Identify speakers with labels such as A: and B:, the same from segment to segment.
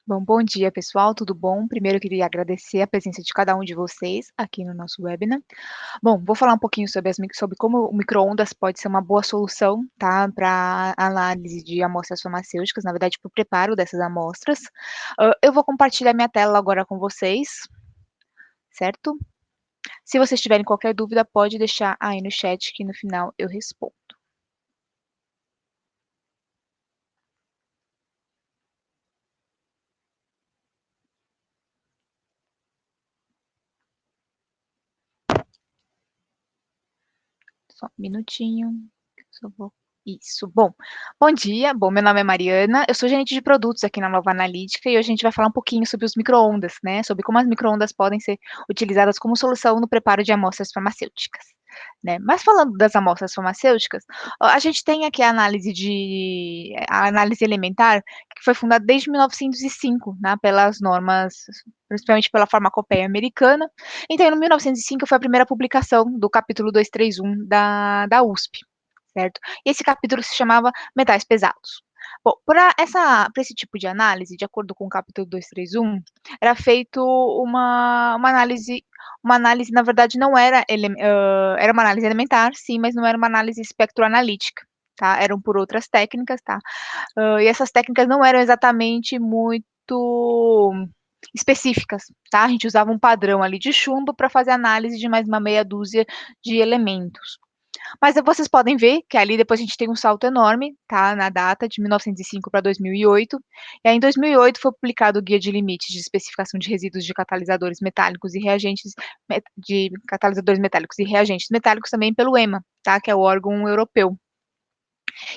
A: Bom dia, pessoal, tudo bom? Primeiro, eu queria agradecer a presença de cada um de vocês aqui no nosso webinar. Bom, vou falar um pouquinho sobre como o micro-ondas pode ser uma boa solução, tá, para análise de amostras farmacêuticas, na verdade, para o preparo dessas amostras. Eu vou compartilhar minha tela agora com vocês, certo? Se vocês tiverem qualquer dúvida, pode deixar aí no chat que no final eu respondo. Só um minutinho, que eu só vou isso. Bom dia. Bom, meu nome é Mariana, eu sou gerente de produtos aqui na Nova Analítica e hoje a gente vai falar um pouquinho sobre os micro-ondas, né, sobre como as micro-ondas podem ser utilizadas como solução no preparo de amostras farmacêuticas, né. Mas falando das amostras farmacêuticas, a gente tem aqui a análise elementar, que foi fundada desde 1905, né, pelas normas, principalmente pela Farmacopeia americana. Então, em 1905 foi a primeira publicação do capítulo 231 da USP, certo? E esse capítulo se chamava Metais Pesados. Bom, para esse tipo de análise, de acordo com o capítulo 231, era feito uma análise, na verdade, não era era uma análise elementar, sim, mas não era uma análise espectroanalítica, tá? Eram por outras técnicas, tá? E essas técnicas não eram exatamente muito específicas, tá? A gente usava um padrão ali de chumbo para fazer análise de mais uma meia dúzia de elementos. Mas vocês podem ver que ali depois a gente tem um salto enorme, tá, na data de 1905 para 2008, e aí em 2008 foi publicado o Guia de Limites de Especificação de Resíduos de Catalisadores Metálicos e Reagentes Metálicos também pelo EMA, tá, que é o órgão europeu.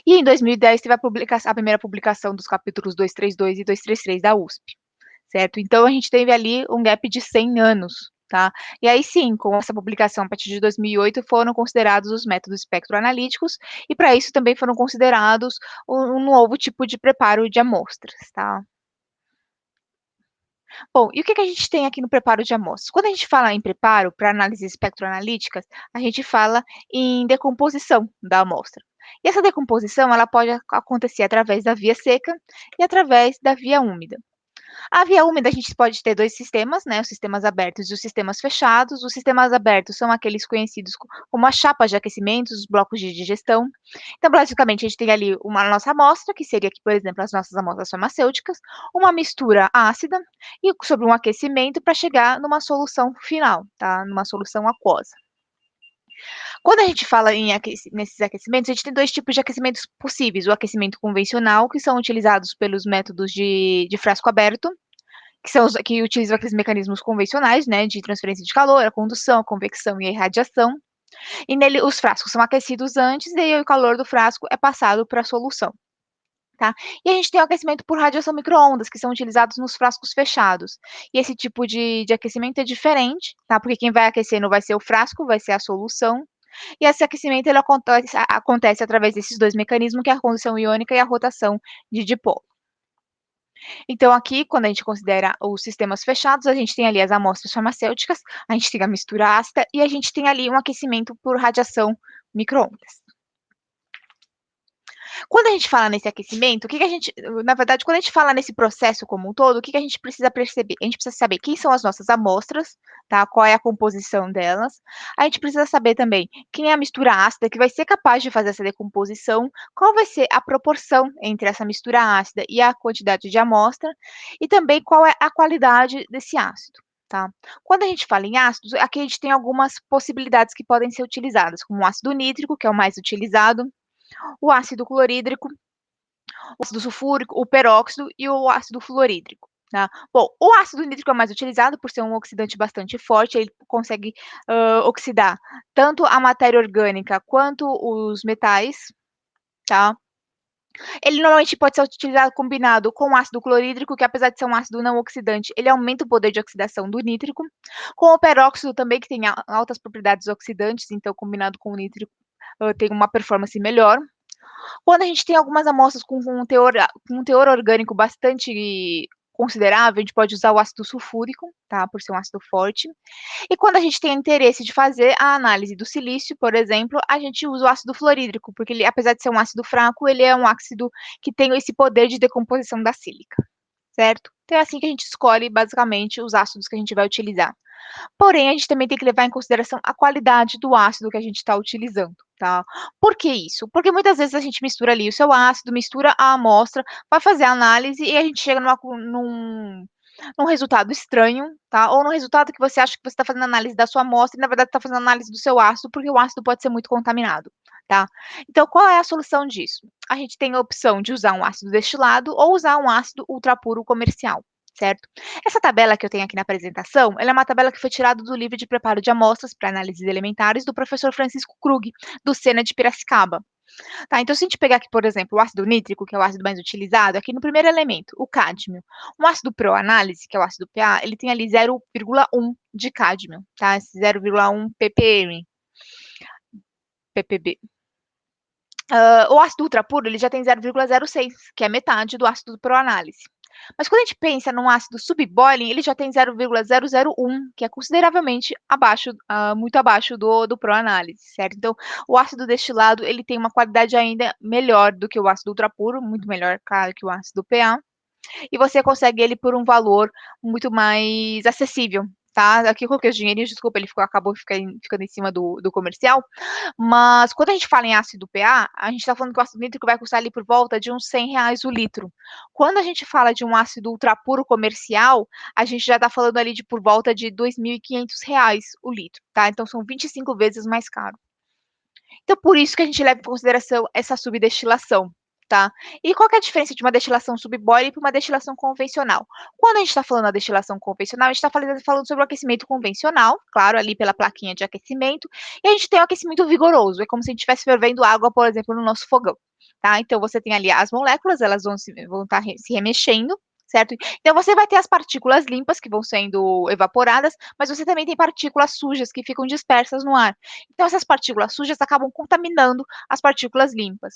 A: E em 2010 teve a primeira publicação dos capítulos 232 e 233 da USP, certo? Então a gente teve ali um gap de 100 anos, tá? E aí sim, com essa publicação a partir de 2008 foram considerados os métodos espectroanalíticos e para isso também foram considerados um novo tipo de preparo de amostras, tá? Bom, e o que que a gente tem aqui no preparo de amostras? Quando a gente fala em preparo para análises espectroanalíticas, a gente fala em decomposição da amostra. E essa decomposição, ela pode acontecer através da via seca e através da via úmida. A via úmida, a gente pode ter 2 sistemas, né, os sistemas abertos e os sistemas fechados. Os sistemas abertos são aqueles conhecidos como as chapas de aquecimento, os blocos de digestão. Então, basicamente, a gente tem ali uma nossa amostra, que seria aqui, por exemplo, as nossas amostras farmacêuticas, uma mistura ácida e sobre um aquecimento para chegar numa solução final, tá, numa solução aquosa. Quando a gente fala nesses aquecimentos, a gente tem 2 tipos de aquecimentos possíveis: o aquecimento convencional, que são utilizados pelos métodos de frasco aberto, que são os que utilizam aqueles mecanismos convencionais, né, de transferência de calor, a condução, a convecção e a irradiação. E nele os frascos são aquecidos antes, e aí o calor do frasco é passado para a solução, tá. E a gente tem o aquecimento por radiação micro-ondas, que são utilizados nos frascos fechados. E esse tipo de aquecimento é diferente, tá, porque quem vai aquecer não vai ser o frasco, vai ser a solução. E esse aquecimento ele acontece através desses 2 mecanismos, que é a condução iônica e a rotação de dipolo. Então aqui, quando a gente considera os sistemas fechados, a gente tem ali as amostras farmacêuticas, a gente tem a mistura ácida e a gente tem ali um aquecimento por radiação micro-ondas. Quando a gente fala nesse aquecimento, o que que a gente na verdade, quando a gente fala nesse processo como um todo, o que que a gente precisa perceber? A gente precisa saber quem são as nossas amostras, tá, qual é a composição delas. A gente precisa saber também quem é a mistura ácida que vai ser capaz de fazer essa decomposição, qual vai ser a proporção entre essa mistura ácida e a quantidade de amostra, e também qual é a qualidade desse ácido, tá. Quando a gente fala em ácidos, aqui a gente tem algumas possibilidades que podem ser utilizadas, como o ácido nítrico, que é o mais utilizado, o ácido clorídrico, o ácido sulfúrico, o peróxido e o ácido fluorídrico, tá. Bom, o ácido nítrico é mais utilizado por ser um oxidante bastante forte, ele consegue, oxidar tanto a matéria orgânica quanto os metais, tá. Ele normalmente pode ser utilizado combinado com o ácido clorídrico, que apesar de ser um ácido não oxidante, ele aumenta o poder de oxidação do nítrico, com o peróxido também, que tem altas propriedades oxidantes, então combinado com o nítrico, tem uma performance melhor. Quando a gente tem algumas amostras com um teor orgânico bastante considerável, a gente pode usar o ácido sulfúrico, tá, por ser um ácido forte. E quando a gente tem interesse de fazer a análise do silício, por exemplo, a gente usa o ácido fluorídrico, porque ele, apesar de ser um ácido fraco, ele é um ácido que tem esse poder de decomposição da sílica, certo? Então é assim que a gente escolhe, basicamente, os ácidos que a gente vai utilizar. Porém, a gente também tem que levar em consideração a qualidade do ácido que a gente está utilizando, tá? Por que isso? Porque muitas vezes a gente mistura ali o seu ácido, mistura a amostra, vai fazer a análise e a gente chega num resultado estranho, tá? Ou num resultado que você acha que você está fazendo análise da sua amostra e, na verdade, está fazendo análise do seu ácido, porque o ácido pode ser muito contaminado, tá? Então, qual é a solução disso? A gente tem a opção de usar um ácido destilado ou usar um ácido ultrapuro comercial, certo? Essa tabela que eu tenho aqui na apresentação, ela é uma tabela que foi tirada do livro de preparo de amostras para análises elementares do professor Francisco Krug, do Sena de Piracicaba. Tá, então se a gente pegar aqui, por exemplo, o ácido nítrico, que é o ácido mais utilizado, aqui no primeiro elemento, o cádmio. Um ácido proanálise, que é o ácido PA, ele tem ali 0,1 de cádmio, tá? Esse 0,1 ppm, ppb. O ácido ultrapuro, ele já tem 0,06, que é metade do ácido proanálise. Mas quando a gente pensa num ácido subboiling, ele já tem 0,001, que é consideravelmente abaixo, muito abaixo do proanálise, certo? Então, o ácido destilado, ele tem uma qualidade ainda melhor do que o ácido ultrapuro, muito melhor, claro, que o ácido PA, e você consegue ele por um valor muito mais acessível, tá? Aqui eu coloquei os dinheirinhos, desculpa, ele acabou ficando em cima do comercial, mas quando a gente fala em ácido PA, a gente está falando que o ácido nítrico vai custar ali por volta de uns R$ 100 o litro. Quando a gente fala de um ácido ultrapuro comercial, a gente já está falando ali de por volta de R$ 2.500 o litro, tá? Então são 25 vezes mais caro. Então, por isso que a gente leva em consideração essa subdestilação, tá? E qual que é a diferença de uma destilação subboiling para uma destilação convencional? Quando a gente está falando da destilação convencional, a gente está falando sobre o aquecimento convencional, claro, ali pela plaquinha de aquecimento, e a gente tem o aquecimento vigoroso, é como se a gente estivesse fervendo água, por exemplo, no nosso fogão, tá? Então, você tem ali as moléculas, elas vão estar se remexendo, certo? Então, você vai ter as partículas limpas que vão sendo evaporadas, mas você também tem partículas sujas que ficam dispersas no ar. Então, essas partículas sujas acabam contaminando as partículas limpas.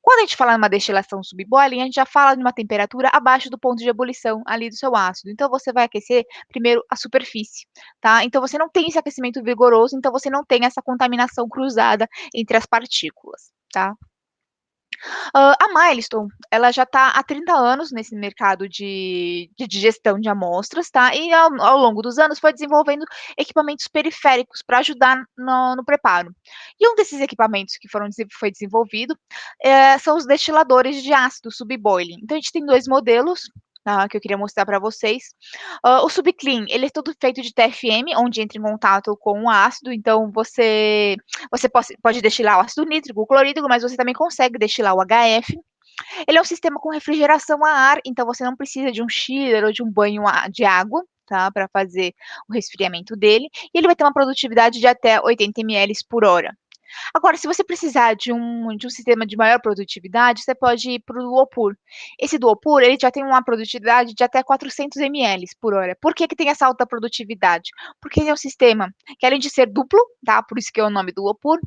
A: Quando a gente fala numa destilação subboiling, a gente já fala de uma temperatura abaixo do ponto de ebulição ali do seu ácido. Então, você vai aquecer primeiro a superfície, tá? Então, você não tem esse aquecimento vigoroso, então você não tem essa contaminação cruzada entre as partículas, tá? A Milestone, ela já está há 30 anos nesse mercado de gestão de amostras, tá? E ao longo dos anos foi desenvolvendo equipamentos periféricos para ajudar no preparo. E um desses equipamentos que foi desenvolvido são os destiladores de ácido subboiling. Então a gente tem dois modelos, que eu queria mostrar para vocês. O Subclean, ele é todo feito de TFM, onde entra em contato com o ácido, então você pode destilar o ácido nítrico, o clorídrico, mas você também consegue destilar o HF. Ele é um sistema com refrigeração a ar, então você não precisa de um chiller ou de um banho de água, tá, para fazer o resfriamento dele. E ele vai ter uma produtividade de até 80 ml por hora. Agora, se você precisar de um sistema de maior produtividade, você pode ir para o Duopur. Esse Duopur, ele já tem uma produtividade de até 400 ml por hora. Por que que tem essa alta produtividade? Porque ele é um sistema que, além de ser duplo, tá? Por isso que é o nome Duopur,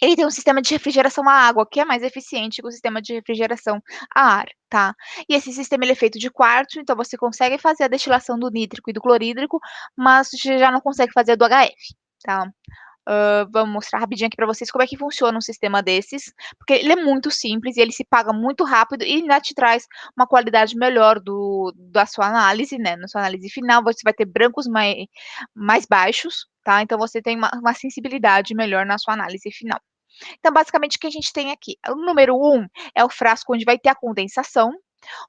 A: ele tem um sistema de refrigeração a água, que é mais eficiente que o sistema de refrigeração a ar, tá? E esse sistema ele é feito de quartzo, então você consegue fazer a destilação do nítrico e do clorídrico, mas você já não consegue fazer a do HF, tá? Vamos mostrar rapidinho aqui para vocês como é que funciona um sistema desses, porque ele é muito simples e ele se paga muito rápido e ainda te traz uma qualidade melhor da sua análise, né? Na sua análise final, você vai ter brancos mais baixos, tá? Então, você tem uma sensibilidade melhor na sua análise final. Então, basicamente, o que a gente tem aqui? O número 1 é o frasco onde vai ter a condensação,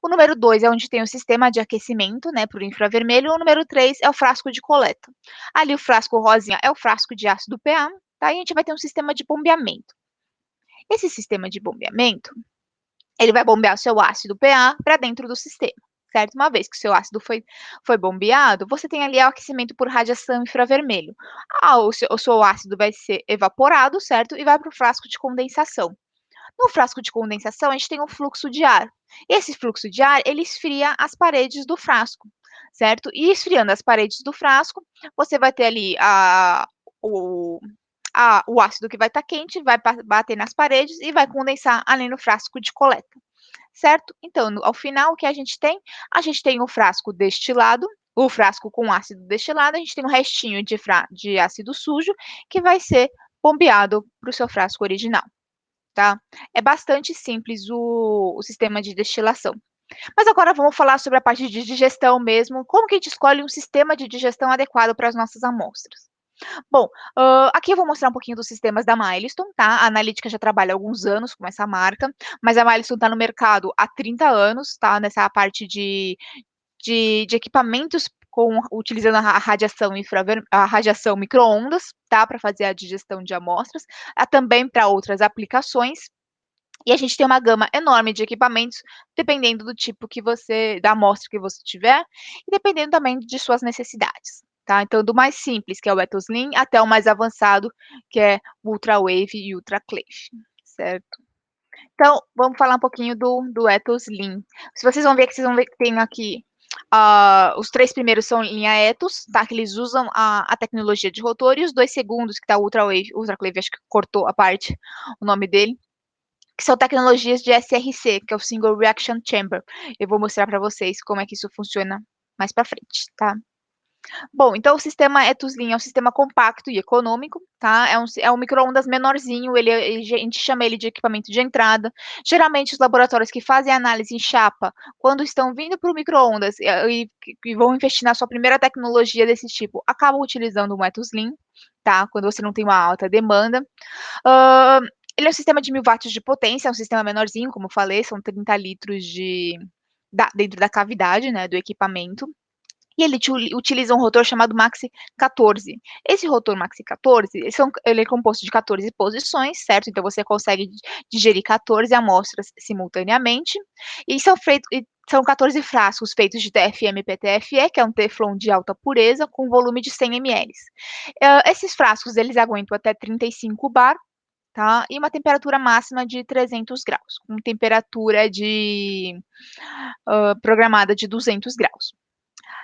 A: o número 2 é onde tem o sistema de aquecimento, né, para o infravermelho. O número 3 é o frasco de coleta. Ali o frasco rosinha é o frasco de ácido PA, tá? E a gente vai ter um sistema de bombeamento. Esse sistema de bombeamento, ele vai bombear o seu ácido PA para dentro do sistema, certo? Uma vez que o seu ácido foi bombeado, você tem ali o aquecimento por radiação infravermelho. O seu ácido vai ser evaporado, certo? E vai para o frasco de condensação. No frasco de condensação, a gente tem um fluxo de ar. Esse fluxo de ar, ele esfria as paredes do frasco, certo? E esfriando as paredes do frasco, você vai ter ali o ácido que vai estar quente, vai bater nas paredes e vai condensar ali no frasco de coleta, certo? Então, ao final, o que a gente tem? A gente tem o frasco destilado, o frasco com ácido destilado, a gente tem um restinho de ácido sujo que vai ser bombeado para o seu frasco original, tá? É bastante simples o sistema de destilação. Mas agora vamos falar sobre a parte de digestão mesmo, como que a gente escolhe um sistema de digestão adequado para as nossas amostras. Bom, aqui eu vou mostrar um pouquinho dos sistemas da Milestone, tá? A Analytica já trabalha há alguns anos com essa marca, mas a Milestone está no mercado há 30 anos, tá? Nessa parte de equipamentos utilizando a radiação a radiação micro-ondas, tá? Para fazer a digestão de amostras, também para outras aplicações. E a gente tem uma gama enorme de equipamentos, dependendo do tipo da amostra que você tiver, e dependendo também de suas necessidades, tá? Então, do mais simples, que é o Ethoslim, até o mais avançado, que é o UltraWave e UltraClave, certo? Então, vamos falar um pouquinho do Ethoslim. Se vocês vão ver que tem aqui, os 3 primeiros são linha Ethos, tá? Que eles usam a tecnologia de rotor, e os 2 segundos, que tá o UltraWave, UltraClave, acho que cortou a parte, o nome dele, que são tecnologias de SRC, que é o Single Reaction Chamber. Eu vou mostrar para vocês como é que isso funciona mais para frente, tá? Bom, então o sistema Ethoslim é um sistema compacto e econômico, tá? É um micro-ondas menorzinho, a gente chama ele de equipamento de entrada. Geralmente os laboratórios que fazem análise em chapa, quando estão vindo para o micro-ondas e vão investir na sua primeira tecnologia desse tipo, acabam utilizando o Ethoslim, tá? Quando você não tem uma alta demanda. Uh, Ele é um sistema de 1000 watts de potência, é um sistema menorzinho, como eu falei, são 30 litros dentro da cavidade, né, do equipamento. E ele utiliza um rotor chamado Maxi 14. Esse rotor Maxi 14, ele é composto de 14 posições, certo? Então você consegue digerir 14 amostras simultaneamente. E são 14 frascos feitos de TFM-PTFE, que é um teflon de alta pureza, com volume de 100 ml. Esses frascos, eles aguentam até 35 bar, tá? E uma temperatura máxima de 300 graus, com temperatura programada de 200 graus.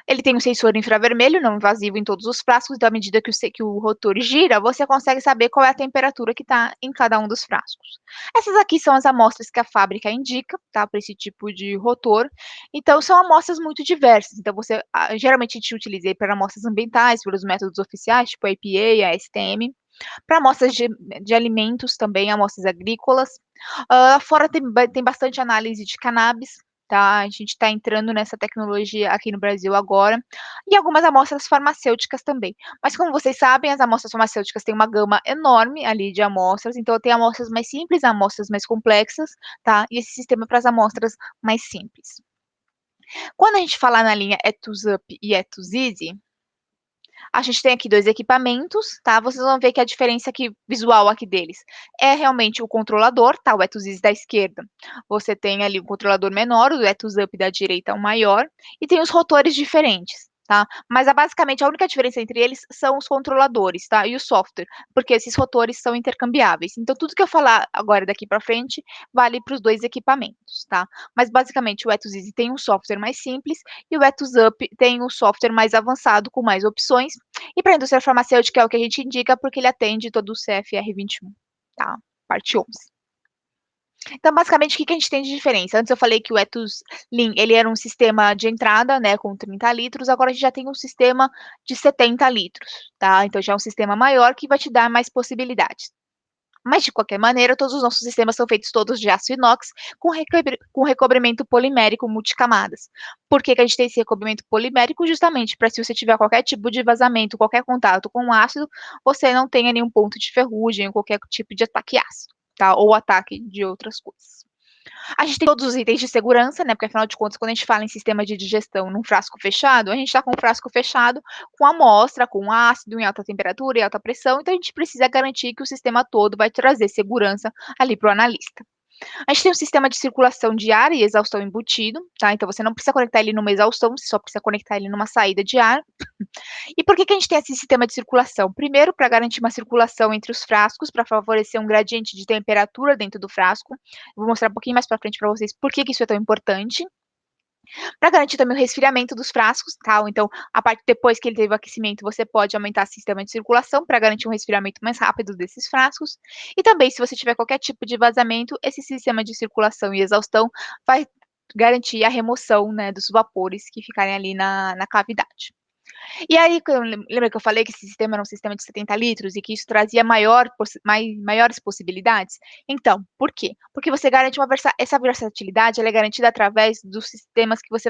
A: Ele tem um sensor infravermelho não invasivo em todos os frascos, então à medida que o rotor gira, você consegue saber qual é a temperatura que está em cada um dos frascos. Essas aqui são as amostras que a fábrica indica, tá, para esse tipo de rotor. Então, são amostras muito diversas. Então, geralmente a gente utiliza para amostras ambientais, pelos métodos oficiais, tipo a EPA, a STM, para amostras de alimentos também, amostras agrícolas. Fora tem bastante análise de cannabis, tá? A gente está entrando nessa tecnologia aqui no Brasil agora, e algumas amostras farmacêuticas também. Mas como vocês sabem, as amostras farmacêuticas têm uma gama enorme ali de amostras, então tem amostras mais simples, amostras mais complexas, tá? E esse sistema para as amostras mais simples. Quando a gente falar na linha Ethos Up e Ethos Easy, a gente tem aqui 2 equipamentos, tá? Vocês vão ver que a diferença aqui, visual aqui deles é realmente o controlador, tá? O Ethos Easy da esquerda, você tem ali um controlador menor, o Ethos Up da direita é o maior, e tem os rotores diferentes, tá? Mas basicamente a única diferença entre eles são os controladores, tá? E o software, porque esses rotores são intercambiáveis. Então tudo que eu falar agora daqui para frente vale para os 2 equipamentos, tá? Mas basicamente o Ethos Easy tem um software mais simples e o Ethos Up tem um software mais avançado com mais opções. E para a indústria farmacêutica é o que a gente indica porque ele atende todo o CFR 21, tá? Parte 11. Então, basicamente, o que a gente tem de diferença? Antes eu falei que o Ethos Lean, ele era um sistema de entrada, né, com 30 litros, agora a gente já tem um sistema de 70 litros, tá? Então, já é um sistema maior que vai te dar mais possibilidades. Mas, de qualquer maneira, todos os nossos sistemas são feitos todos de aço inox com recobrimento polimérico multicamadas. Por que a gente tem esse recobrimento polimérico? Justamente para, se você tiver qualquer tipo de vazamento, qualquer contato com o ácido, você não tenha nenhum ponto de ferrugem ou qualquer tipo de ataque ácido, tá? Ou ataque de outras coisas. A gente tem todos os itens de segurança, né? Porque afinal de contas, quando a gente fala em sistema de digestão num frasco fechado, a gente está com um frasco fechado com amostra, com ácido em alta temperatura e alta pressão, então a gente precisa garantir que o sistema todo vai trazer segurança ali para o analista. A gente tem um sistema de circulação de ar e exaustão embutido, tá? Então você não precisa conectar ele numa exaustão, você só precisa conectar ele numa saída de ar. E por que a gente tem esse sistema de circulação? Primeiro, para garantir uma circulação entre os frascos, para favorecer um gradiente de temperatura dentro do frasco. Eu vou mostrar um pouquinho mais para frente para vocês por que isso é tão importante. Para garantir também o resfriamento dos frascos, tá? Então, depois que ele teve o aquecimento, você pode aumentar o sistema de circulação para garantir um resfriamento mais rápido desses frascos. E também, se você tiver qualquer tipo de vazamento, esse sistema de circulação e exaustão vai garantir a remoção, né, dos vapores que ficarem ali na cavidade. E aí, lembra que eu falei que esse sistema era um sistema de 70 litros e que isso trazia maiores possibilidades? Então, por quê? Porque você garante essa versatilidade, ela é garantida através dos sistemas que você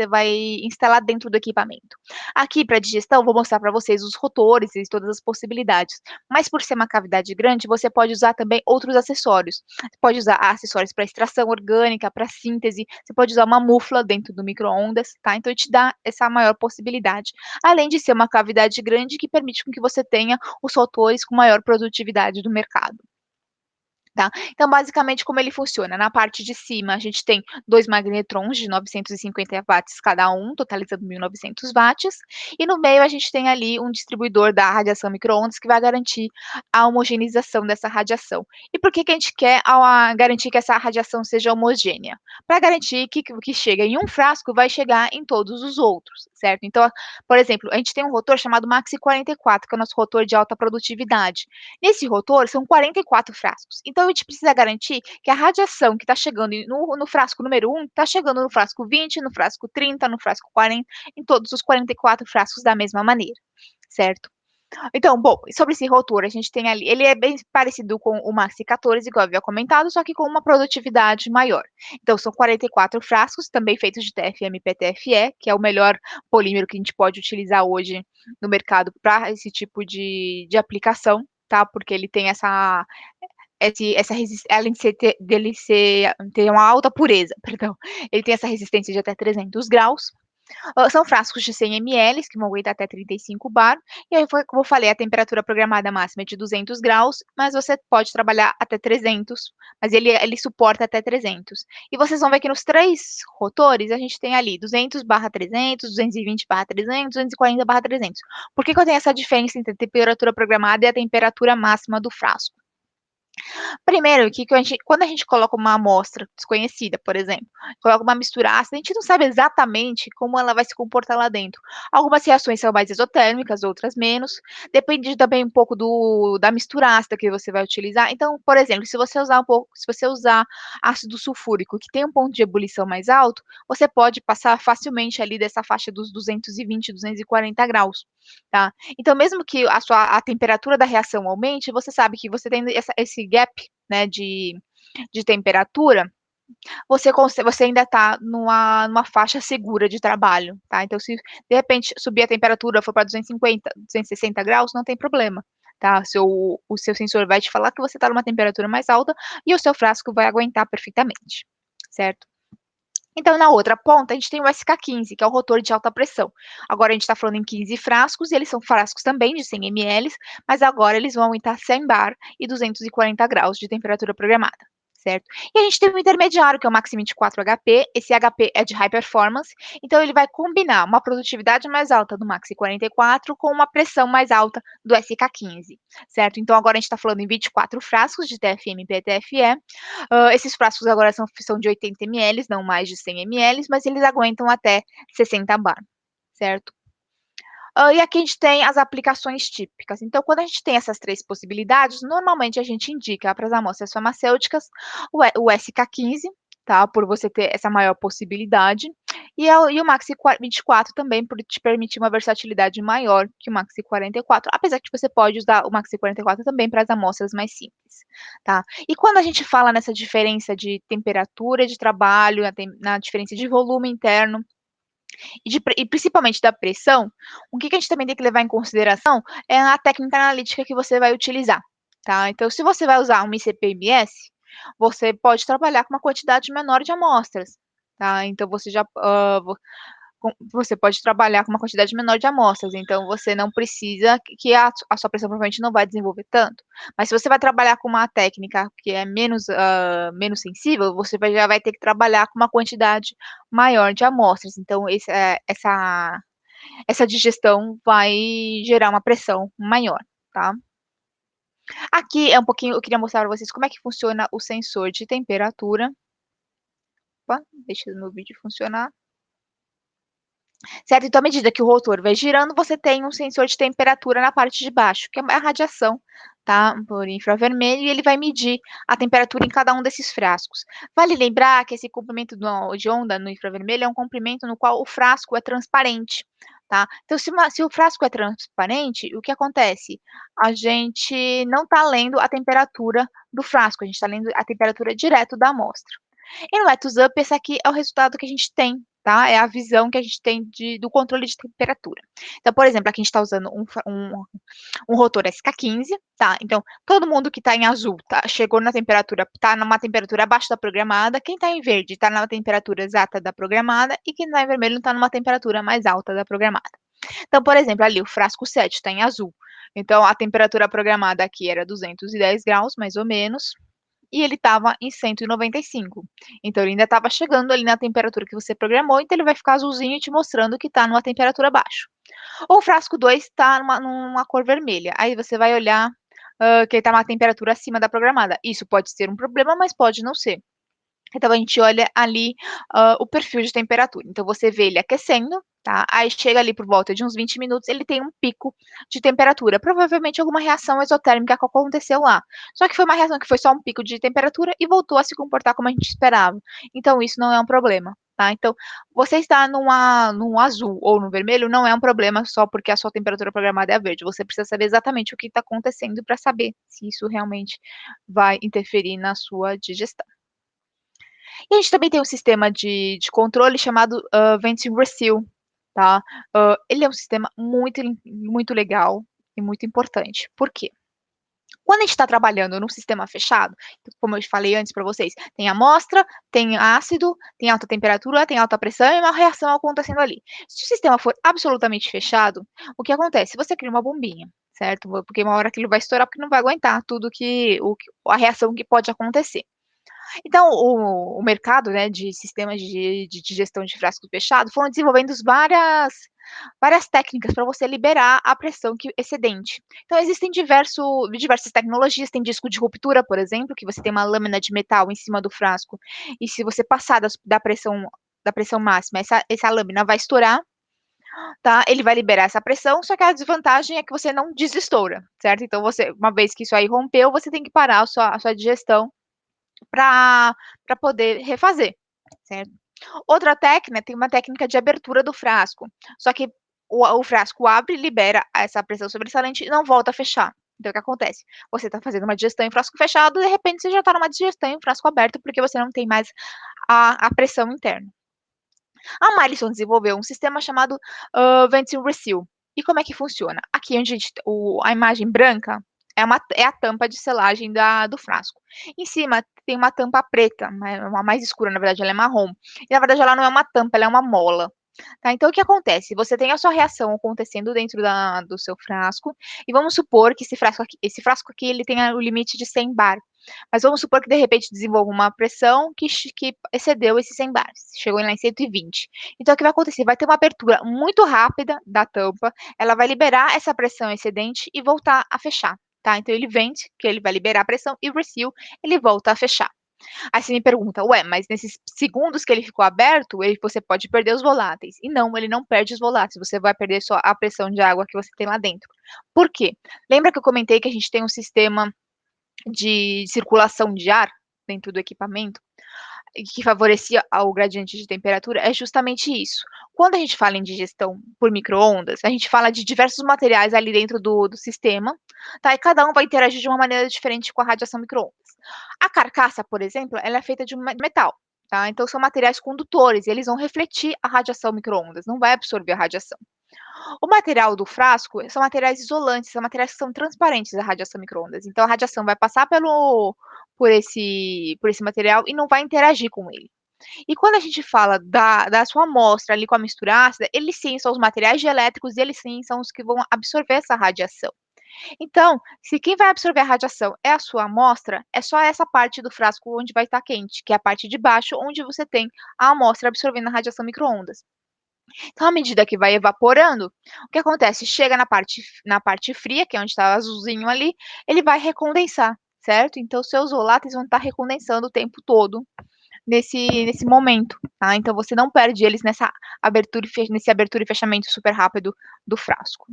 A: vai instalar dentro do equipamento. Aqui, para digestão, vou mostrar para vocês os rotores e todas as possibilidades. Mas por ser uma cavidade grande, você pode usar também outros acessórios. Você pode usar acessórios para extração orgânica, para síntese, você pode usar uma mufla dentro do micro-ondas, tá? Então, te dá essa maior possibilidade. Além de ser uma cavidade grande que permite com que você tenha os rotores com maior produtividade do mercado. Tá? Então, basicamente, como ele funciona? Na parte de cima, a gente tem 2 magnetrons de 950 watts cada um, totalizando 1.900 watts, e no meio a gente tem ali um distribuidor da radiação micro-ondas que vai garantir a homogeneização dessa radiação. E por que que a gente quer garantir que essa radiação seja homogênea? Para garantir que o que chega em um frasco vai chegar em todos os outros, certo? Então, por exemplo, a gente tem um rotor chamado Maxi 44, que é o nosso rotor de alta produtividade. Nesse rotor, são 44 frascos. Então, a gente precisa garantir que a radiação que está chegando no frasco número 1 está chegando no frasco 20, no frasco 30, no frasco 40, em todos os 44 frascos da mesma maneira, certo? Então, bom, sobre esse rotor, a gente tem ali, ele é bem parecido com o Maxi 14, igual eu havia comentado, só que com uma produtividade maior. Então, são 44 frascos, também feitos de TFM PTFE, que é o melhor polímero que a gente pode utilizar hoje no mercado para esse tipo de aplicação, tá? Porque ele tem essa resistência, além ter uma alta pureza, perdão, ele tem essa resistência de até 300 graus. São frascos de 100 ml, que vão aguentar até 35 bar, e aí foi como eu falei, a temperatura programada máxima é de 200 graus, mas você pode trabalhar até 300, mas ele suporta até 300. E vocês vão ver que nos 3 rotores, a gente tem ali 200/300, 220/300, 240/300. Por que que eu tenho essa diferença entre a temperatura programada e a temperatura máxima do frasco? Primeiro, quando a gente coloca uma amostra desconhecida, por exemplo, coloca uma mistura ácida, a gente não sabe exatamente como ela vai se comportar lá dentro. Algumas reações são mais exotérmicas, outras menos. Depende também um pouco da mistura ácida que você vai utilizar. Então, por exemplo, se você usar ácido sulfúrico, que tem um ponto de ebulição mais alto, você pode passar facilmente ali dessa faixa dos 220, 240 graus, tá? Então, mesmo que a temperatura da reação aumente, você sabe que você tem esse gap, né, de temperatura, você ainda está numa faixa segura de trabalho, tá? Então, se de repente subir a temperatura, for para 250, 260 graus, não tem problema, tá? O seu sensor vai te falar que você está numa temperatura mais alta e o seu frasco vai aguentar perfeitamente, certo? Então, na outra ponta, a gente tem o SK15, que é o rotor de alta pressão. Agora a gente está falando em 15 frascos, e eles são frascos também de 100 ml, mas agora eles vão aguentar 100 bar e 240 graus de temperatura programada, certo? E a gente tem o intermediário, que é o Maxi 24 HP. Esse HP é de high performance, então ele vai combinar uma produtividade mais alta do Maxi 44 com uma pressão mais alta do SK15, certo? Então agora a gente está falando em 24 frascos de TFM e PTFE. Esses frascos agora são de 80 ml, não mais de 100 ml, mas eles aguentam até 60 bar, certo? E aqui a gente tem as aplicações típicas. Então, quando a gente tem essas 3 possibilidades, normalmente a gente indica para as amostras farmacêuticas o SK15, tá? Por você ter essa maior possibilidade, e o Maxi 24 também, por te permitir uma versatilidade maior que o Maxi 44, apesar que você pode usar o Maxi 44 também para as amostras mais simples, tá? E quando a gente fala nessa diferença de temperatura de trabalho, na diferença de volume interno, e principalmente da pressão, o que a gente também tem que levar em consideração é a técnica analítica que você vai utilizar, tá? Então, se você vai usar um ICP-MS, você pode trabalhar com uma quantidade menor de amostras, tá? Então, você pode trabalhar com uma quantidade menor de amostras, então você não precisa que a sua pressão provavelmente não vai desenvolver tanto. Mas se você vai trabalhar com uma técnica que é menos sensível, você já vai ter que trabalhar com uma quantidade maior de amostras. Então, essa digestão vai gerar uma pressão maior, tá? Aqui é um pouquinho, eu queria mostrar para vocês como é que funciona o sensor de temperatura. Opa, deixa o meu vídeo funcionar. Certo? Então, à medida que o rotor vai girando, você tem um sensor de temperatura na parte de baixo, que é a radiação, tá? Por infravermelho, e ele vai medir a temperatura em cada um desses frascos. Vale lembrar que esse comprimento de onda no infravermelho é um comprimento no qual o frasco é transparente, tá. Então se o frasco é transparente, o que acontece? A gente não está lendo a temperatura do frasco, a gente está lendo a temperatura direto da amostra. E no Let's Up, esse aqui é o resultado que a gente tem, tá? É a visão que a gente tem do controle de temperatura. Então, por exemplo, aqui a gente está usando um rotor SK15, tá? Então, todo mundo que está em azul chegou na temperatura, está numa temperatura abaixo da programada, quem está em verde está na temperatura exata da programada, e quem está em vermelho está numa temperatura mais alta da programada. Então, por exemplo, ali o frasco 7 está em azul. Então, a temperatura programada aqui era 210 graus, mais ou menos, e ele estava em 195. Então, ele ainda estava chegando ali na temperatura que você programou, então ele vai ficar azulzinho te mostrando que está numa temperatura abaixo. Ou o frasco 2 está numa cor vermelha. Aí você vai olhar que ele está numa temperatura acima da programada. Isso pode ser um problema, mas pode não ser. Então, a gente olha ali o perfil de temperatura. Então, você vê ele aquecendo, tá? Aí chega ali por volta de uns 20 minutos, ele tem um pico de temperatura. Provavelmente alguma reação exotérmica que aconteceu lá. Só que foi uma reação que foi só um pico de temperatura e voltou a se comportar como a gente esperava. Então, isso não é um problema, tá? Então, você está num azul ou no vermelho não é um problema só porque a sua temperatura programada é a verde. Você precisa saber exatamente o que está acontecendo para saber se isso realmente vai interferir na sua digestão. E a gente também tem um sistema de controle chamado Venting Reseal, tá? Ele é um sistema muito legal e muito importante. Por quê? Quando a gente está trabalhando num sistema fechado, como eu falei antes para vocês, tem amostra, tem ácido, tem alta temperatura, tem alta pressão e uma reação acontecendo ali. Se o sistema for absolutamente fechado, o que acontece? Você cria uma bombinha, certo? Porque uma hora aquilo vai estourar porque não vai aguentar tudo a reação que pode acontecer. Então, o mercado, né, de sistemas de gestão de frasco fechado foram desenvolvendo várias técnicas para você liberar a pressão excedente. Então, existem diversas tecnologias, tem disco de ruptura, por exemplo, que você tem uma lâmina de metal em cima do frasco, e se você passar da pressão máxima, essa lâmina vai estourar, tá? Ele vai liberar essa pressão, só que a desvantagem é que você não desestoura, certo? Então, uma vez que isso aí rompeu, você tem que parar a sua digestão para poder refazer, certo. Outra técnica, tem uma técnica de abertura do frasco, só que o frasco abre, libera essa pressão sobressalente e não volta a fechar. Então o que acontece? Você está fazendo uma digestão em frasco fechado, de repente você já está numa digestão em frasco aberto, porque você não tem mais a pressão interna. A Milestone desenvolveu um sistema chamado Venting Reseal. E como é que funciona? Aqui onde a imagem branca é a tampa de selagem do frasco. Em cima tem uma tampa preta, uma mais escura, na verdade ela é marrom. E na verdade ela não é uma tampa, ela é uma mola. Tá, então o que acontece? Você tem a sua reação acontecendo dentro do seu frasco, e vamos supor que esse frasco aqui ele tenha o limite de 100 bar. Mas vamos supor que de repente desenvolva uma pressão que excedeu esses 100 bar, chegou lá em 120. Então o que vai acontecer? Vai ter uma abertura muito rápida da tampa, ela vai liberar essa pressão excedente e voltar a fechar. Tá? Então ele vende, que ele vai liberar a pressão, e o reseal, ele volta a fechar. Aí você me pergunta, ué, mas nesses segundos que ele ficou aberto, você pode perder os voláteis. E não, ele não perde os voláteis, você vai perder só a pressão de água que você tem lá dentro. Por quê? Lembra que eu comentei que a gente tem um sistema de circulação de ar dentro do equipamento, que favorecia o gradiente de temperatura? É justamente isso. Quando a gente fala em digestão por micro-ondas, a gente fala de diversos materiais ali dentro do sistema, tá? E cada um vai interagir de uma maneira diferente com a radiação micro-ondas. A carcaça, por exemplo, ela é feita de metal, tá? Então são materiais condutores, eles vão refletir a radiação micro-ondas, não vai absorver a radiação. O material do frasco são materiais isolantes, são materiais que são transparentes à radiação micro-ondas. Então a radiação vai passar por esse material e não vai interagir com ele. E quando a gente fala da sua amostra ali com a mistura ácida, eles sim são os materiais dielétricos, eles sim são os que vão absorver essa radiação. Então, se quem vai absorver a radiação é a sua amostra, é só essa parte do frasco onde vai estar quente, que é a parte de baixo, onde você tem a amostra absorvendo a radiação micro-ondas. Então, à medida que vai evaporando, o que acontece? Chega na parte fria, que é onde está azulzinho ali, ele vai recondensar, certo? Então, seus voláteis vão estar recondensando o tempo todo nesse momento, tá? Então, você não perde eles nesse abertura e fechamento super rápido do frasco.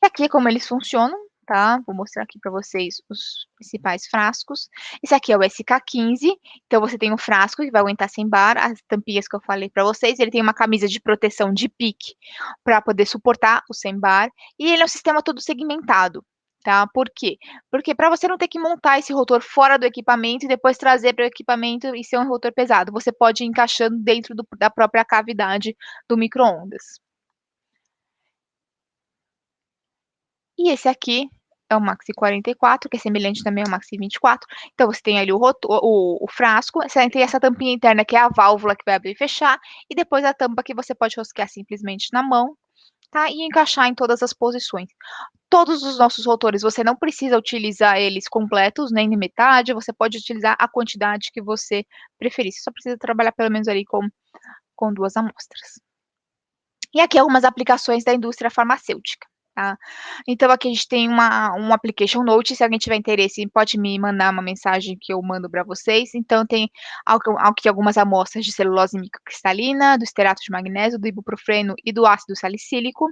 A: E aqui, como eles funcionam, tá? Vou mostrar aqui para vocês os principais frascos. Esse aqui é o SK15, então você tem um frasco que vai aguentar sem bar, as tampinhas que eu falei para vocês, ele tem uma camisa de proteção de pique para poder suportar o sem bar, e ele é um sistema todo segmentado. Tá? Por quê? Porque para você não ter que montar esse rotor fora do equipamento e depois trazer para o equipamento e ser um rotor pesado, você pode ir encaixando dentro da própria cavidade do micro-ondas. E esse aqui é o Maxi 44, que é semelhante também ao Maxi 24. Então, você tem ali o frasco, você tem essa tampinha interna, que é a válvula que vai abrir e fechar, e depois a tampa que você pode rosquear simplesmente na mão, tá? E encaixar em todas as posições. Todos os nossos rotores, você não precisa utilizar eles completos, nem de metade, você pode utilizar a quantidade que você preferir. Você só precisa trabalhar pelo menos ali com 2 amostras. E aqui algumas aplicações da indústria farmacêutica, tá? Então aqui a gente tem um application note, se alguém tiver interesse pode me mandar uma mensagem que eu mando para vocês. Então tem aqui algumas amostras de celulose microcristalina, do estearato de magnésio, do ibuprofeno e do ácido salicílico.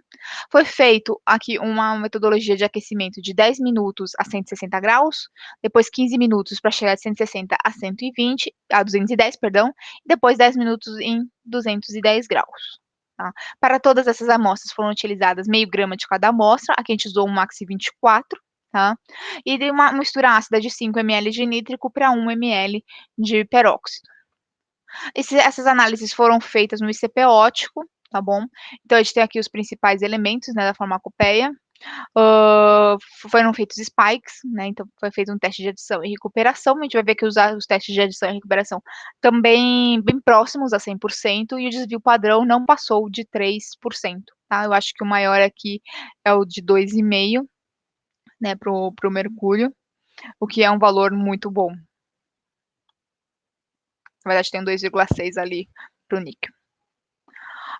A: Foi feito aqui uma metodologia de aquecimento de 10 minutos a 160 graus, depois 15 minutos para chegar de 160 a 120, a 210, perdão, e depois 10 minutos em 210 graus. Tá? Para todas essas amostras foram utilizadas meio grama de cada amostra, aqui a gente usou um Maxi 24, tá? E de uma mistura ácida de 5 ml de nítrico para 1 ml de peróxido. Essas análises foram feitas no ICP óptico, tá bom? Então a gente tem aqui os principais elementos, né, da farmacopeia. Foram feitos spikes, né? Então foi feito um teste de adição e recuperação. A gente vai ver que os testes de adição e recuperação também bem próximos a 100%, e o desvio padrão não passou de 3%, tá? Eu acho que o maior aqui é o de 2,5, né, pro mercúrio, o que é um valor muito bom. Na verdade, tem um 2,6 ali pro níquel.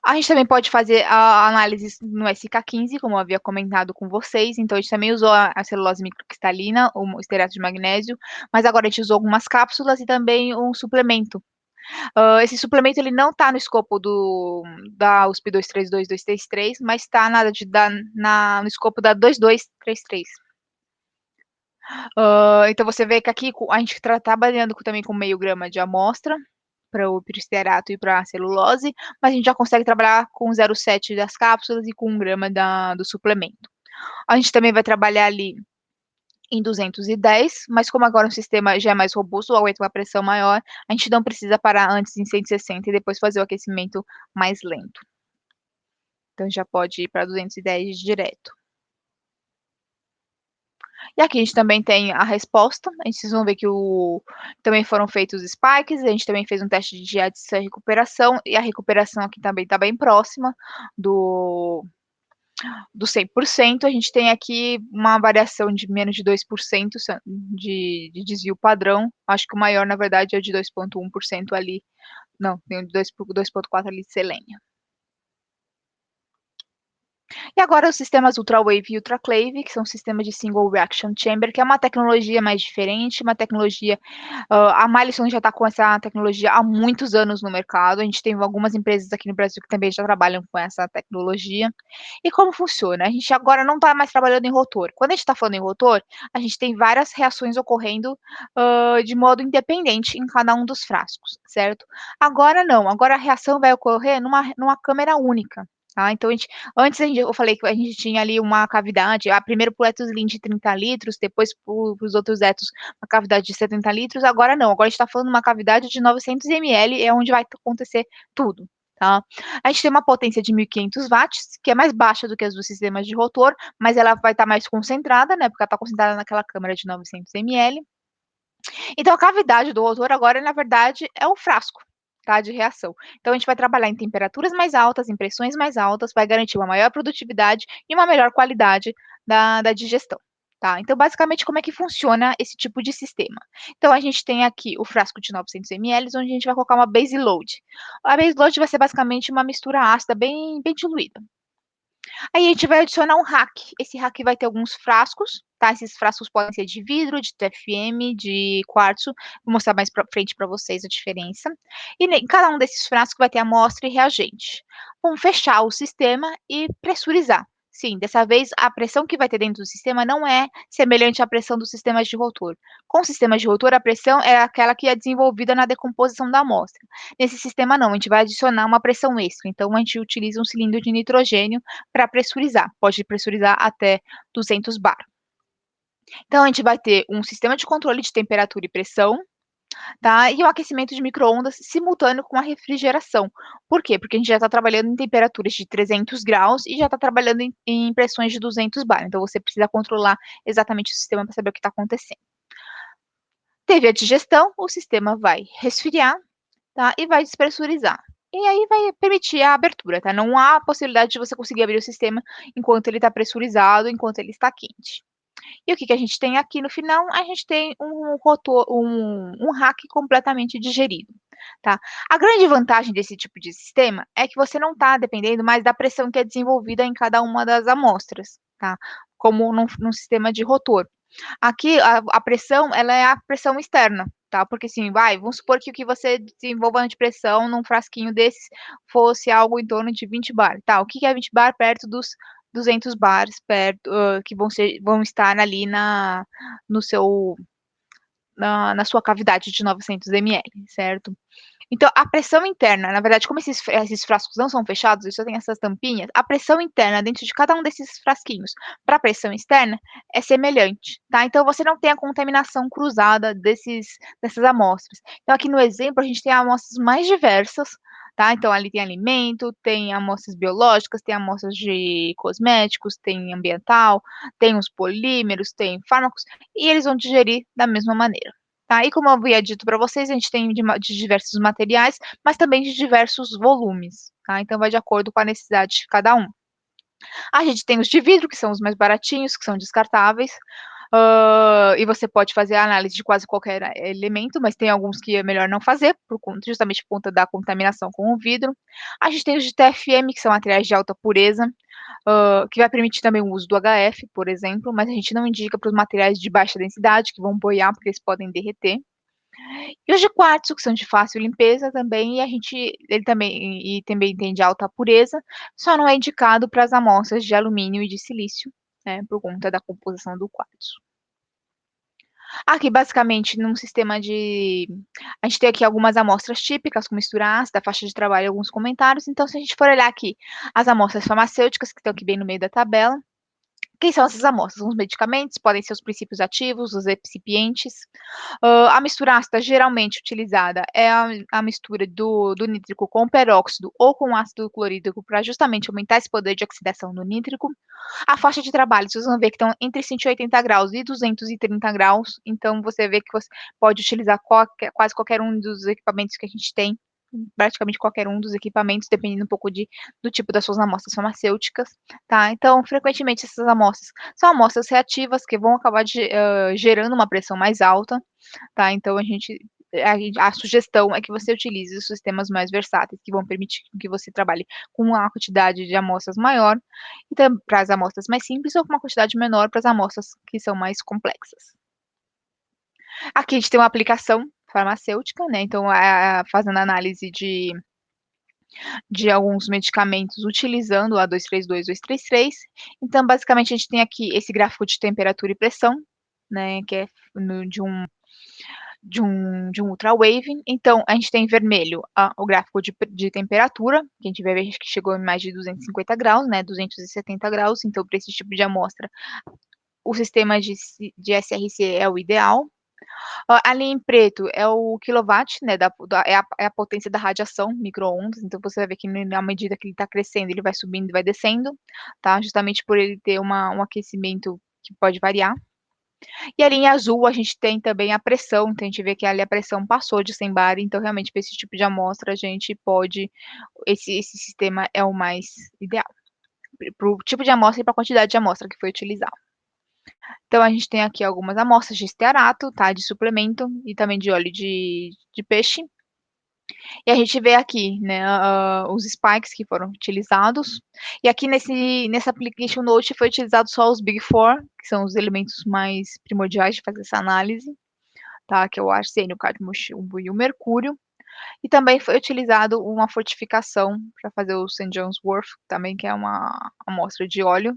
A: A gente também pode fazer a análise no SK15, como eu havia comentado com vocês. Então, a gente também usou a celulose microcristalina, o estearato de magnésio, mas agora a gente usou algumas cápsulas e também um suplemento. Esse suplemento ele não está no escopo da USP 232233, mas está no escopo da 2233. Então, você vê que aqui a gente está trabalhando também com meio grama de amostra, para o estearato e para a celulose, mas a gente já consegue trabalhar com 0,7 das cápsulas e com 1 grama do suplemento. A gente também vai trabalhar ali em 210, mas como agora o sistema já é mais robusto, aguenta uma pressão maior, a gente não precisa parar antes em 160 e depois fazer o aquecimento mais lento. Então já pode ir para 210 direto. E aqui a gente também tem a resposta, vocês vão ver que também foram feitos spikes, a gente também fez um teste de adição e recuperação, e a recuperação aqui também está bem próxima do 100%, a gente tem aqui uma variação de menos de 2% de desvio padrão, acho que o maior, na verdade, é o de 2,1% ali, não, tem o de 2,4% ali de selênio. E agora os sistemas UltraWave e UltraClave, que são sistemas de Single Reaction Chamber, que é uma tecnologia mais diferente, uma tecnologia... a Milestone já está com essa tecnologia há muitos anos no mercado, a gente tem algumas empresas aqui no Brasil que também já trabalham com essa tecnologia. E como funciona? A gente agora não está mais trabalhando em rotor. Quando a gente está falando em rotor, a gente tem várias reações ocorrendo de modo independente em cada um dos frascos, certo? Agora não, agora a reação vai ocorrer numa câmera única. Tá? Então, antes eu falei que a gente tinha ali uma cavidade, primeiro para o Ethylene de 30 litros, depois para os outros etos uma cavidade de 70 litros, agora não, agora a gente está falando de uma cavidade de 900 ml, é onde vai acontecer tudo. Tá? A gente tem uma potência de 1.500 watts, que é mais baixa do que as dos sistemas de rotor, mas ela vai estar mais concentrada, né, porque ela está concentrada naquela câmara de 900 ml. Então, a cavidade do rotor agora, na verdade, é o frasco, tá, de reação. Então, a gente vai trabalhar em temperaturas mais altas, em pressões mais altas, vai garantir uma maior produtividade e uma melhor qualidade da digestão. Tá? Então, basicamente, como é que funciona esse tipo de sistema? Então, a gente tem aqui o frasco de 900 ml, onde a gente vai colocar uma base load. A base load vai ser basicamente uma mistura ácida bem diluída. Aí a gente vai adicionar um rack. Esse rack vai ter alguns frascos, tá? Esses frascos podem ser de vidro, de TFM, de quartzo. Vou mostrar mais pra frente para vocês a diferença. E em cada um desses frascos vai ter amostra e reagente. Vamos fechar o sistema e pressurizar. Sim, dessa vez a pressão que vai ter dentro do sistema não é semelhante à pressão dos sistemas de rotor. Com sistemas de rotor, a pressão é aquela que é desenvolvida na decomposição da amostra. Nesse sistema não, a gente vai adicionar uma pressão extra, então a gente utiliza um cilindro de nitrogênio para pressurizar, pode pressurizar até 200 bar. Então a gente vai ter um sistema de controle de temperatura e pressão, tá? E o aquecimento de micro-ondas simultâneo com a refrigeração. Por quê? Porque a gente já está trabalhando em temperaturas de 300 graus e já está trabalhando em pressões de 200 bar. Então, você precisa controlar exatamente o sistema para saber o que está acontecendo. Teve a digestão, o sistema vai resfriar, tá? E vai despressurizar. E aí vai permitir a abertura, tá? Não há possibilidade de você conseguir abrir o sistema enquanto ele está pressurizado, enquanto ele está quente. E o que que a gente tem aqui no final? A gente tem um rotor um rack completamente digerido, tá. A grande vantagem desse tipo de sistema é que você não está dependendo mais da pressão que é desenvolvida em cada uma das amostras, tá, como num sistema de rotor. Aqui a pressão, ela é a pressão externa, tá, porque assim, vamos supor que o que você desenvolva de pressão num frasquinho desses fosse algo em torno de 20 bar, tá, o que que é 20 bar perto dos 200 bares perto, que vão estar ali no seu na sua cavidade de 900 ml, certo? Então, a pressão interna, na verdade, como esses frascos não são fechados, eles só têm essas tampinhas, a pressão interna dentro de cada um desses frasquinhos para a pressão externa é semelhante, tá? Então, você não tem a contaminação cruzada dessas amostras. Então, aqui no exemplo, a gente tem amostras mais diversas, tá? Então, ali tem alimento, tem amostras biológicas, tem amostras de cosméticos, tem ambiental, tem os polímeros, tem fármacos, e eles vão digerir da mesma maneira. Tá, e como eu havia dito para vocês, a gente tem de diversos materiais, mas também de diversos volumes, tá, então vai de acordo com a necessidade de cada um. A gente tem os de vidro, que são os mais baratinhos, que são descartáveis, e você pode fazer a análise de quase qualquer elemento, mas tem alguns que é melhor não fazer, justamente por conta da contaminação com o vidro. A gente tem os de TFM, que são materiais de alta pureza, que vai permitir também o uso do HF, por exemplo, mas a gente não indica para os materiais de baixa densidade, que vão boiar, porque eles podem derreter. E os de quartzo, que são de fácil limpeza também, ele também tem de alta pureza, só não é indicado para as amostras de alumínio e de silício, né, por conta da composição do quartzo. Aqui, basicamente, num sistema de a gente tem aqui algumas amostras típicas com mistura ácida, faixa de trabalho e alguns comentários. Então, se a gente for olhar aqui as amostras farmacêuticas, que estão aqui bem no meio da tabela, quem são essas amostras? Os medicamentos, podem ser os princípios ativos, os excipientes. A mistura ácida geralmente utilizada é a mistura do nítrico com peróxido ou com ácido clorídrico para justamente aumentar esse poder de oxidação do nítrico. A faixa de trabalho, vocês vão ver que estão entre 180 graus e 230 graus, então você vê que você pode utilizar quase qualquer um dos equipamentos que a gente tem, praticamente qualquer um dos equipamentos, dependendo um pouco do tipo das suas amostras farmacêuticas, tá? Então, frequentemente essas amostras são amostras reativas que vão acabar gerando uma pressão mais alta, tá? Então a sugestão é que você utilize os sistemas mais versáteis, que vão permitir que você trabalhe com uma quantidade de amostras maior, então para as amostras mais simples ou com uma quantidade menor para as amostras que são mais complexas. Aqui a gente tem uma aplicação farmacêutica, né, então fazendo análise de alguns medicamentos utilizando o A232, 233. Então, basicamente, a gente tem aqui esse gráfico de temperatura e pressão, né, que é de um ultrawave. Então, a gente tem em vermelho o gráfico de temperatura, que a gente vai ver que chegou em mais de 250 graus, né, 270 graus. Então, para esse tipo de amostra, o sistema de SRC é o ideal. Ali em preto é o quilowatt, né, é a potência da radiação, micro-ondas, então você vai ver que na medida que ele está crescendo, ele vai subindo e vai descendo, tá, justamente por ele ter um aquecimento que pode variar. E ali em azul a gente tem também a pressão, então a gente vê que ali a pressão passou de 100 bar, então realmente para esse tipo de amostra a gente pode esse sistema é o mais ideal, para o tipo de amostra e para a quantidade de amostra que foi utilizada. Então, a gente tem aqui algumas amostras de estearato, tá, de suplemento e também de óleo de peixe. E a gente vê aqui, né, os spikes que foram utilizados. E aqui nesse application note foi utilizado só os Big Four, que são os elementos mais primordiais de fazer essa análise, tá, que é o arsênio, o cádmio, o chumbo e o mercúrio. E também foi utilizado uma fortificação para fazer o St. John's Wort, também que é uma amostra de óleo,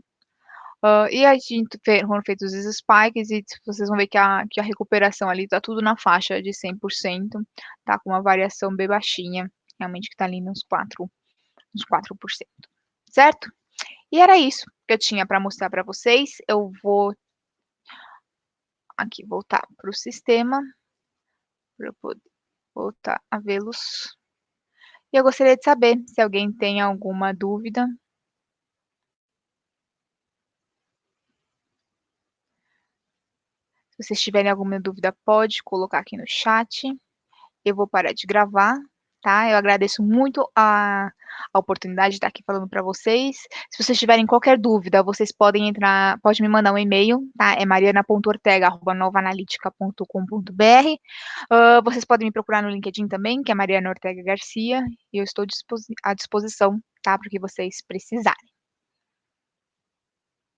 A: E a gente foram feitos os spikes e vocês vão ver que a recuperação ali tá tudo na faixa de 100%, tá com uma variação bem baixinha, realmente que tá ali uns 4%, certo? E era isso que eu tinha para mostrar para vocês. Eu vou aqui voltar para o sistema, para eu poder voltar a vê-los. E eu gostaria de saber se alguém tem alguma dúvida. Se vocês tiverem alguma dúvida, pode colocar aqui no chat. Eu vou parar de gravar, tá? Eu agradeço muito a oportunidade de estar aqui falando para vocês. Se vocês tiverem qualquer dúvida, vocês pode me mandar um e-mail, tá? É mariana.ortega@novaanalitica.com.br. Vocês podem me procurar no LinkedIn também, que é Mariana Ortega Garcia, e eu estou à disposição, tá? Para o que vocês precisarem.